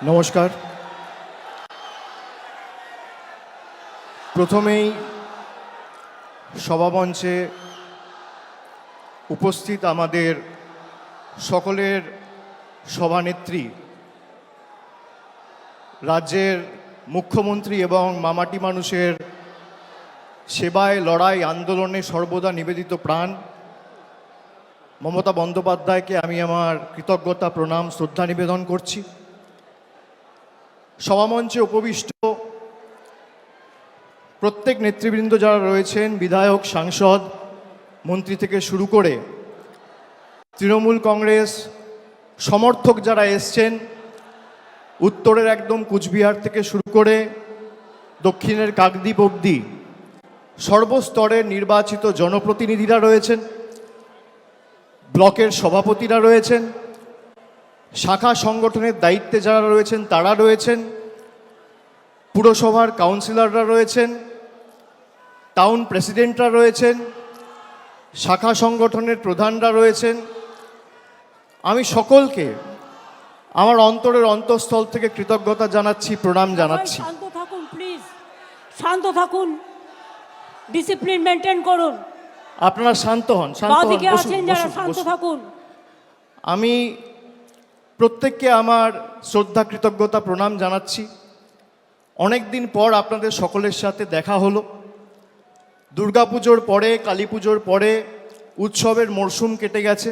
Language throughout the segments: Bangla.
নমস্কার। প্রথমেই সভামঞ্চে উপস্থিত আমাদের সকলের সভানেত্রী, রাজ্যের মুখ্যমন্ত্রী এবং মামাটি মানুষের সেবায় লড়াই আন্দোলনে সর্বদা নিবেদিত প্রাণ মমতা বন্দ্যোপাধ্যায়কে আমি আমার কৃতজ্ঞতা, প্রণাম, শ্রদ্ধা নিবেদন করছি। সভামঞ্চে উপবিষ্ট প্রত্যেক নেতৃবৃন্দ যারা রয়েছেন, বিধায়ক, সাংসদ, মন্ত্রী থেকে শুরু করে তৃণমূল কংগ্রেস সমর্থক যারা এসছেন, উত্তরের একদম কুচবিহার থেকে শুরু করে দক্ষিণের কাকদ্বীপ অবধি সর্বস্তরের নির্বাচিত জনপ্রতিনিধিরা রয়েছেন, ব্লকের সভাপতিরা রয়েছেন, শাখা সংগঠনের দায়িত্বে যারা রয়েছেন তারা রয়েছেন, পুরসভার কাউন্সিলররা রয়েছেন, টাউন প্রেসিডেন্টরা রয়েছেন, শাখা সংগঠনের প্রধানরা রয়েছেন। আমি সকলকে আমার অন্তরের অন্তঃস্থল থেকে কৃতজ্ঞতা জানাচ্ছি, প্রণাম জানাচ্ছি। শান্ত থাকুন প্লিজ, শান্ত থাকুন, ডিসিপ্লিন মেনটেন করুন। আপনারা শান্ত হন, শান্ত হন, বসুন, শান্ত থাকুন। আমি প্রত্যেককে আমার শ্রদ্ধা, কৃতজ্ঞতা, প্রণাম জানাচ্ছি। অনেক দিন পর আপনাদের সকলের সাথে দেখা হলো। দুর্গাপুজোর পরে, কালী পুজোর পরে উৎসবের মরশুম কেটে গেছে,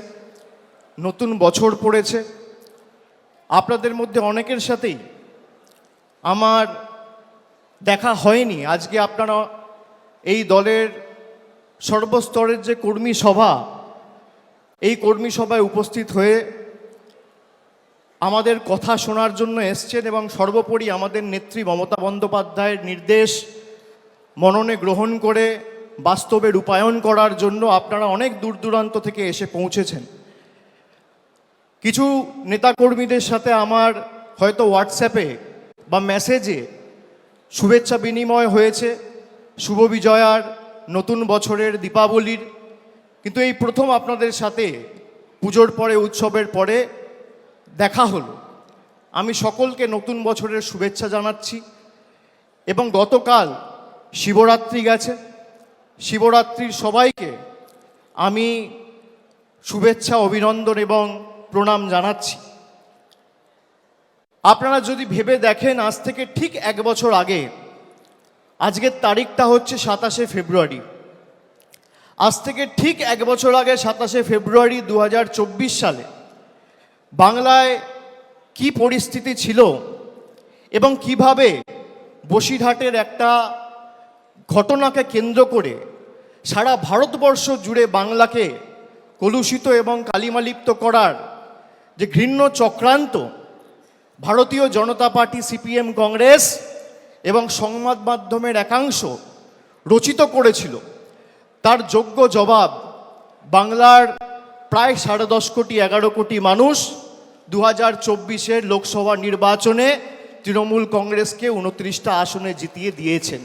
নতুন বছর পড়েছে। আপনাদের মধ্যে অনেকের সাথেই আমার দেখা হয়নি। আজকে আপনারা এই দলের সর্বস্তরের যে কর্মী সভা, এই কর্মী সভায় উপস্থিত হয়ে আমাদের কথা শোনার জন্য এসছেন এবং সর্বোপরি আমাদের নেত্রী মমতা বন্দ্যোপাধ্যায়ের নির্দেশ মননে গ্রহণ করে বাস্তবে রূপায়ণ করার জন্য আপনারা অনেক দূর দূরান্ত থেকে এসে পৌঁছেছেন। কিছু নেতাকর্মীদের সাথে আমার হয়তো হোয়াটসঅ্যাপে বা মেসেজে শুভেচ্ছা বিনিময় হয়েছে, শুভ বিজয়ার, নতুন বছরের, দীপাবলির। কিন্তু এই প্রথম আপনাদের সাথে পুজোর পরে, উৎসবের পরে দেখা হলো। আমি সকলকে নতুন বছরের শুভেচ্ছা জানাচ্ছি। এবং গতকাল শিবরাত্রি গেছে, শিবরাত্রির সবাইকে আমি শুভেচ্ছা, অভিনন্দন এবং প্রণাম জানাচ্ছি। আপনারা যদি ভেবে দেখেন, আজ থেকে ঠিক 1 বছর আগে, আজকের তারিখটা হচ্ছে 27শে ফেব্রুয়ারি, আজ থেকে ঠিক 1 বছর আগে 27শে ফেব্রুয়ারি 2024 সালে বাংলায় কি পরিস্থিতি ছিল এবং কিভাবে বসিরহাটের একটা ঘটনাকে কেন্দ্র করে সারা ভারতবর্ষ জুড়ে বাংলাকে কলুষিত এবং কালিমালিপ্ত করার যে ঘৃণ্য চক্রান্ত ভারতীয় জনতা পার্টি, সিপিএম, কংগ্রেস এবং সংবাদ মাধ্যমের একাংশ রচিত করেছিল, তার যোগ্য জবাব বাংলার প্রায় 10.5 কোটি, 11 কোটি মানুষ 2024-এর লোকসভা নির্বাচনে তৃণমূল কংগ্রেসকে 29টা আসনে জিতিয়ে দিয়েছেন।